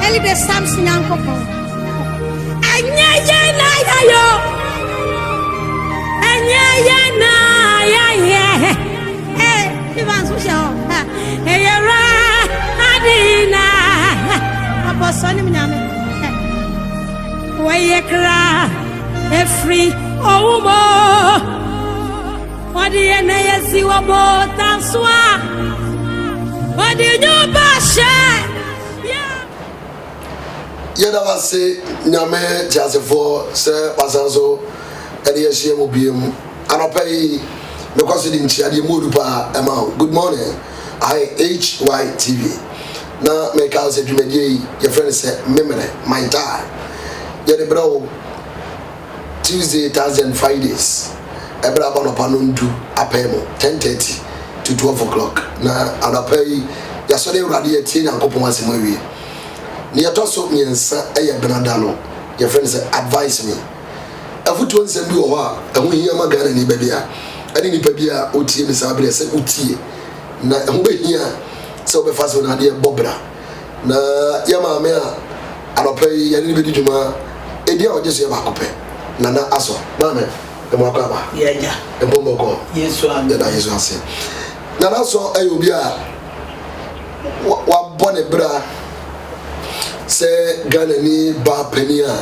really the Samson Uncle. Anya na yo. Anya na ya. Eh, Ivan Susha. Hey, ra adina. Papa Sonny Mnyame. Why cry? Free oh mo. What do you know? See what more than swa. What do you know about share? Yada was say Nyame Jasefo Sir Pasanso and the Ashim Bium. And I pay because it didn't share the Mudupa amount. Good morning. I AGYA TV. Now make out say your friend said Mmre my dad. Yada bro Tuesday, Thursday and Fridays. Ebra bono panundu apemo 10:30 to 12 o'clock. Na anapay yasode uradi eti na nkopon asemwe. Ni yatoso miensa eye benadano. Your friend say advise me. Afutu nsem bi wo ho a ehu hia magana ni babia. Ani ni babia otie me sabre se utie. Na ehu behia se obefa so na de bobra. Na yama me a anapay yani bedi djuma edia ojeso ye bakope. Nana ASOR mama emwakaba yeja embomoko Yesu ambe na Yesu ase Nana ASOR ayobi a wa bone bra se Ghana ni ba pani a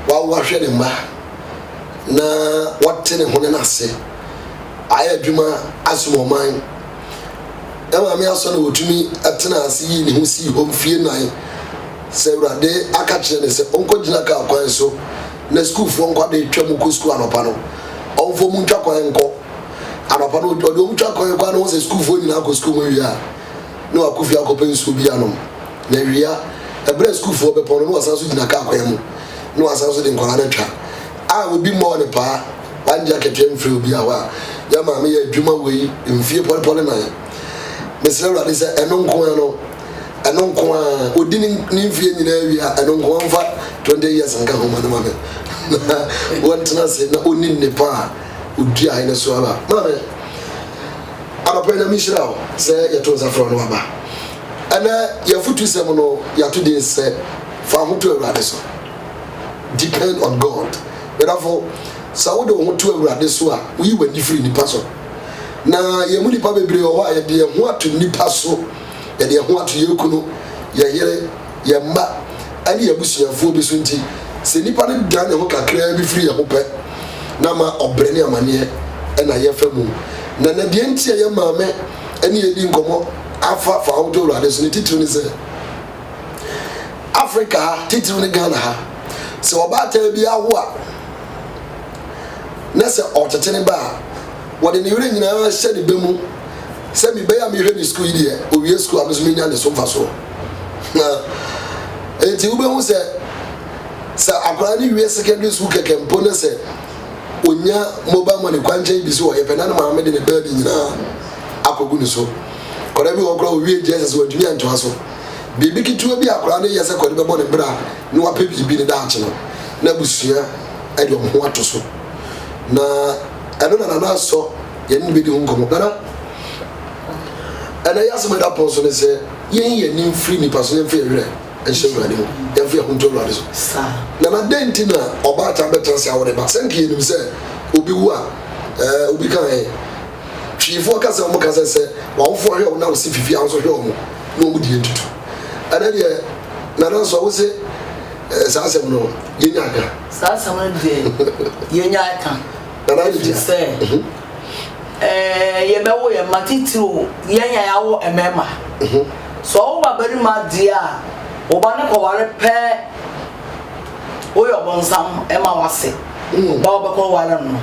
wa hwe ne ma na watene hone na ase aya adwuma asomoman ema me ASOR na wotumi atena ase yi ne ho si hom fie nan se urade aka kire ne se onko gina ka kwan so na school for nko dey twam ko school anopa no onfo mu ntwa kwan nko anopa no do mu ntwa kwan kwa no se school for nyina ko school mu wia no akofi akopen school bia no na wia ebre school for be pono no asanso nyina ka kwan mu no asanso de nkwa na twa a obi mo ne pa wanja ketwem free obi a wa ya ma me ya adwuma wei mfie pole na mesere urade se eno nko a odini ni mfie nyina wia eno nko mfa 20 years nka ho ma me what na say na oni ne pa odi ai na so aba mama apa na mishira o say ya to za fro no aba ana ya futu sem no ya to dey say fa ho to awurade so depend on God therefore sawo de ho to awurade so a wi wani free nipa so na ye mu nipa bebre o ha ye de ho ato nipa so ye de ho ato ye kunu ye yere ye ma ani ya busuafo bi so nti se nipa ne dan ne ho kakra bi free ya ho pe na ma obre ne amane e na ye fa mu na na de ntia ye maame ani ye di nkomo afa fa ho to urade so ne titiri ne se Africa titiri ne Ghana ha se oba ta bi aho a na se otete ne ba wo de ne yure nyina hye de bemu se mi be ya mi hwe ni school yi de o wie school ameso mi nya ne so fa so na enti ube hu se akora ni wie secondary school kekempo ne se onya mobile money kwanje bi so o ye pena na ma me de ne ba bi nyina akogu ni so kora bi okora o wie Jesus o dumi anto aso bibi kitu bi akora ne ye se kora be bo ne bra ni wa pe bibi ne da ache no na busua e de ho ato so na eno na so ye ni bi di hunkomo dara ana yasema da ponso ne se ye ni free ni paso ne fe were e she were ni ya fe ho ntoro ade so na na denti na oba ta betra se awore ba senki nim se obi wu a obi kan twifo ka se mo ka se wa wo fo hwe wo na wo si fifi anso hwe wo no mu die ntutu ana de na na so wo se sa asem no ye nya aka sa asem no de ye nya aka na na de se ye mewo ye matitiro ye nya ya wo emema so wo ba bari ma dia oba ne ko ware pe oyo bonsam e ma wase ba oba ko ware no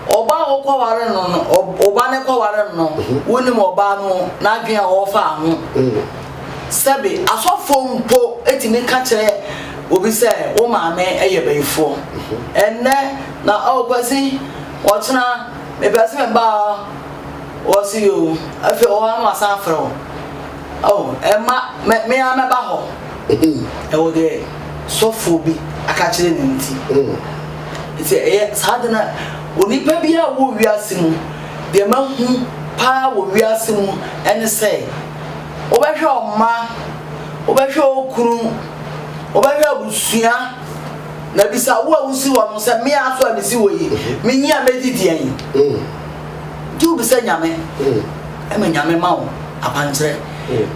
oba wo ko ware no oba ne ko ware no woni mo oba no na adwen a wo fa ho sebe asofo mpo etimi ka kire obi se wo maame eye bayifo enne na okwasi ochina me pese me ba o si yo afi o anu asan fro oh ema me ame ba ho e wo de sofo bi aka kire ne nti iti sadana oni pa bi a wo wiase mu de ma hu pa wo wiase mu ene se obehwe oma obehwe okunu obehwe abusua na bisa wo awusi wo no se me aso amisi wo yi me nyi amedidian du bisa nyame e nyame ma wo apantre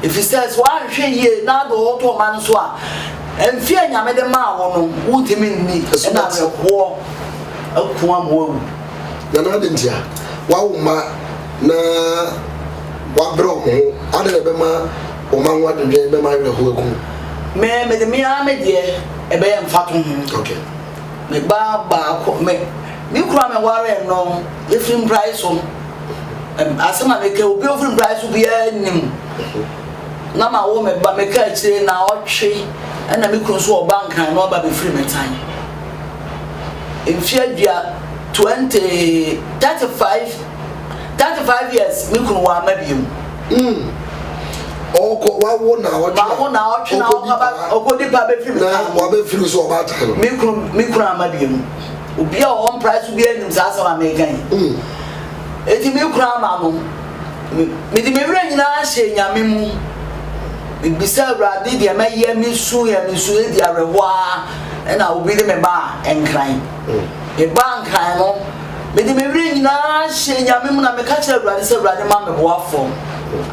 if he says wa hwe ye na do to man so a emfie nyame de ma wo no wutimi ni na reho akuwa mo na de ntia wa wo ma na wa bro ho ade be ma o ma nwa de be ma reho aku me de me amedie e be mfato ho okay me ba ko me kura me ware no efrim price so asema me ke obi efrim price bi anim na ma wo me ba me ka chire na otwe na me kuro so o bank na o ba be free me time in dia 35 years me kuro wa mabiem oko wa wo na otwe na okodi pa be free me na wa be free so o ba time me kuro amabiem obi a on price bi anim sa sa ma me gan eti me kuro ama no me di me wura nyina hye nyame mu bisa brade dia maye misu di arewa na obi de me ba enkran e ba enkran no me de me wura nyina hye nyame mu na me ka kire brade se brade ma me boafo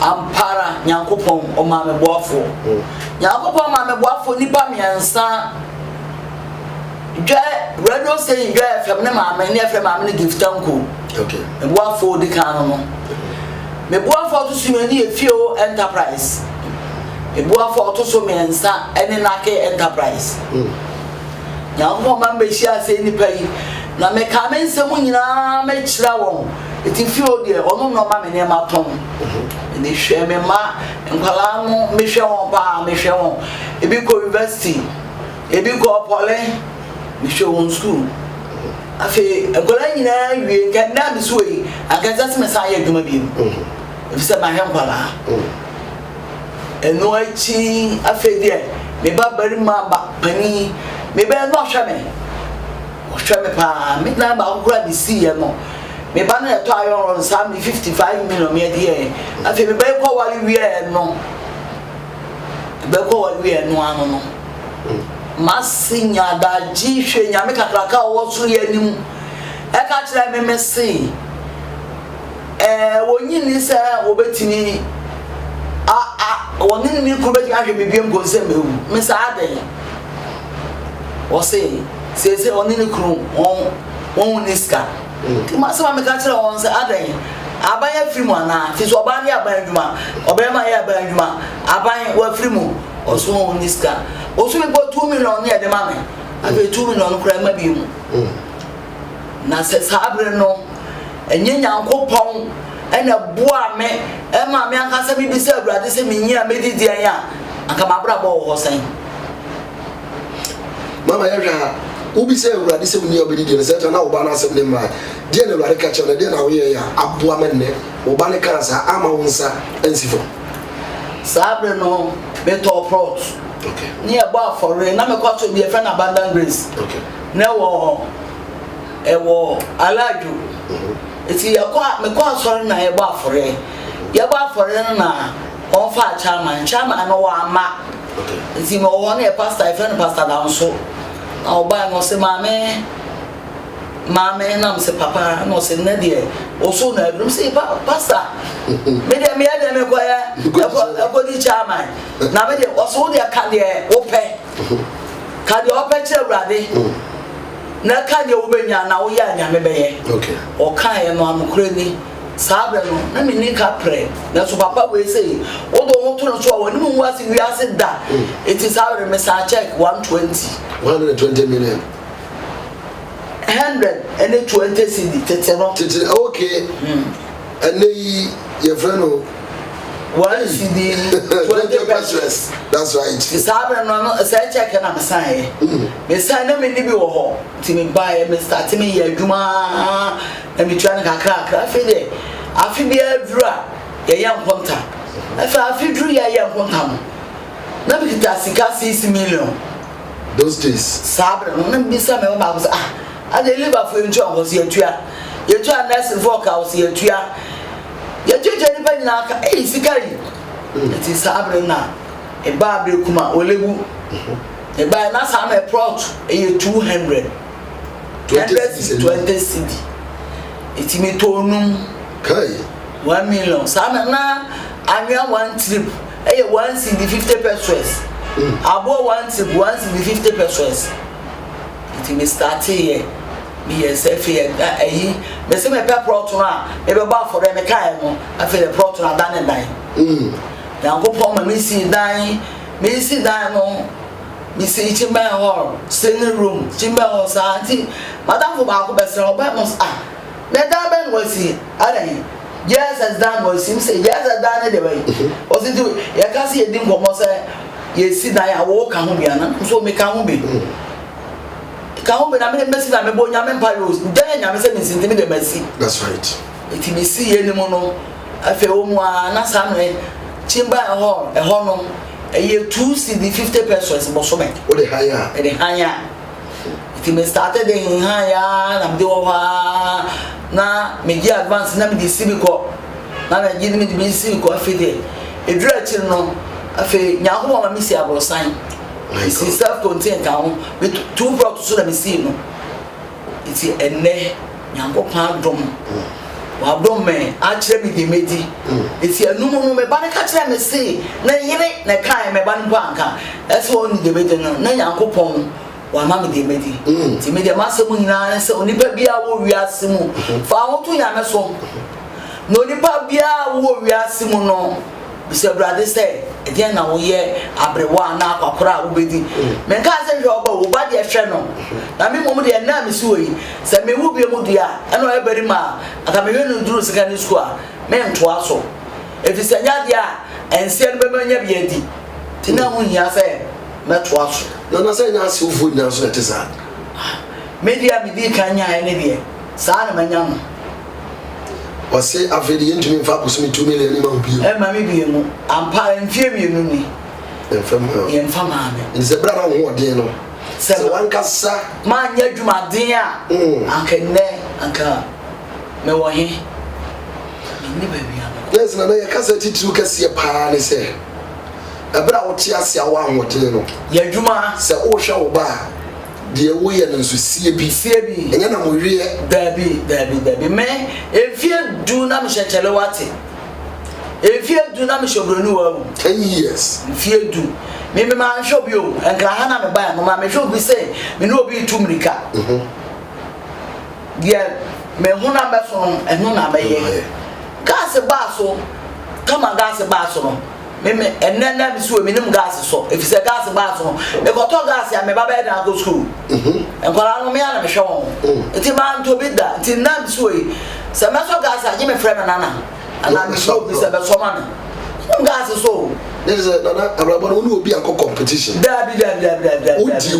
ampara nyankopon o ma me boafo nyankopon ma me boafo nipa miensa dwa radio say dwa fm na ma me ne fm ma me gift tanko okay me boafo di kan no me boafo to sumani efio enterprise ebuafo otoso mensa ene nake enterprise nyawo mamba hia se nipa yi na me ka me nsem nyina me kira won eti fio de ono no ma me ne ma ton ne hwe me ma nkwala no me hwe won pa me hwe won ebi ko university ebi ko pole me hwe won school afi nkwala nyina wie kan na me so yi agaza se me sa ya adwuma bi efi se ma he nkwala eno achi afedie me ba bari ma ba pani me be no hwe me pa me na ba kura bi si ye no me ba na to ayon sa me 55 million me die afi me be ko wali wie no be ko wali wie no anu no masinya da ji hwe nya me kakraka wo so ye nim e ka kire me mesi wonyi ni se obetini woni ni ko be ahwe bibiem go se mewu me sa aden o se oni ni kru won ni ska ti ma se ma me ka kire won se aden abaya frimu ana fi so oba ni abaya djuma oba ma ya abaya djuma abaya wa frimu o so won ni ska o so me go 2 million ni e de ma me afi 2 million kura ma bi mu na se sabre no enye nyankopon ena boa me e ma me anka se bi bi se awurade se me nyia me didi an ya anka ma bra bo ho san mama ya hwa ubi se awurade se me nyia be didi ne se ta na oba na se ne ma de na awurade ka che na de na wo ye ya aboa me ne oba ne kan sa ama wonsa ensifo sabre no be to prot okay ni e ba for na me kwato bi e friend abundant grace okay na wo alaju eti yakwa me kwa sori na yeba afore na on fa chairman no wa ma eti me wo na pastor e friend pastor da nso na oba no se mame na me se papa no se na de o so na adum se pastor me de me kwa ya ko di chairman na me de o so de ka de ope che urade na ka de obenya na wo ya nya mebeye okay o kan ye no amukure ni sabre no na me ni ka pre na so papa we say o do ho to no so woni mu wasi wi ase da eti sabre me sa check 120 million 120 cedi tete no okay and ye friend one cedi 20 pesos that's right sabre no say check na me sign me sign na me ni bi wo ho ti me buy me start me ye adwuma na me twa na kakra afi de afi bi adura ye yan konta afi duru ye yan konta na bi kita sika 6 million those days sabre no na bi sa me ba say I deliver for you was here tua nursing for ka was here tua ye jeje ni pa nyina ka sikari it is sabre na eba be kuma olebu eba na sa me plot e 200 20 cedi itimi tonum kai 1 million sa me na anwa one trip e 1 cedi 50 pesos abo 1 trip 1 cedi 50 pesos itimi start here me yourself here ayi me se me pe plot na e be ba for me kai no afi the plot na dan na go pon ma me si dan no me si chimba hall sitting room chimba hall sa anti madam for ba ko be sere oba mo me da ben was si adai yes as dan was him say yes as dan de way o si do ya ka si edin ko mo say ye si dan ya wo ka ho bia na so me ka ho be na me mesi na me bo nya me pa yo dan nya me say me sintimi de mesi. That's right. Iti me si ye ni mo no afi o mu na sa me chimba hall e ho no e 2 cedi 50 pesos mo so me o de haya iti me started in haya na me de wo ha na me gi advance na me di sibi ko na na gi me di sibi ko afi de e dura chi no afi nya ho ma me si abrosan si self contained town with 2 products so that me see no iti enne nya ko pa dom wa dom me a kire me di medi iti anumu no me ba ne ka kire me say na yire na kai me ba npo anka eso oni de medi no na nya ko pon wa ma me di medi ti me de ma se mu nyina se oni pa bia wo wiase mu fa ho to nya me so no oni pa bia wo wiase mu no bise brother say again na wo ye abrewa na akwakora wo bedi me ka se hwe oba wo ba de hwe no na me mom de na me si oyi se me wu bia mu dia e no e bari ma aka me hwe no duru secondary school a me nto aso e fi se nya dia ense no be manya bia di ti na hu nya se me to aso na se nya se ufu nya so te sa me dia me di kan nya ene die sa na manya no wase afedi yentumi mfa kusumi 2 million ni ma obi e ma me bie mu ampa mfie mienu ni yemfa ma me nse bra na ho odin no se wankasa ma nya dwumaden a anka ne anka me wo he ni ba bia yes na ya kasa titiru kase pa ne se ebra wo ti ase a wo ahodin no ya dwuma se wo hwe wo ba de wo ye no so sie bi enye na mo wie dabi me efie du na me chechele wate efie du na me shobronu wa 10 years efie du me ma shobio enka ha na me ba no ma me shobi say me no obi tumrika dia me huna be so no eno na be ye gas ba so kama gas ba so no me enna bi so me nim gas so if say gas ba so me ko to gas ya me ba be na go school enkwara no me ana me hwe won enti ma nto bi da enti na bi so yi se me so gas a je me frɛ me nana ana me so bi se be so ma no gas so there is a nana abrabo no obi akọ competition da bi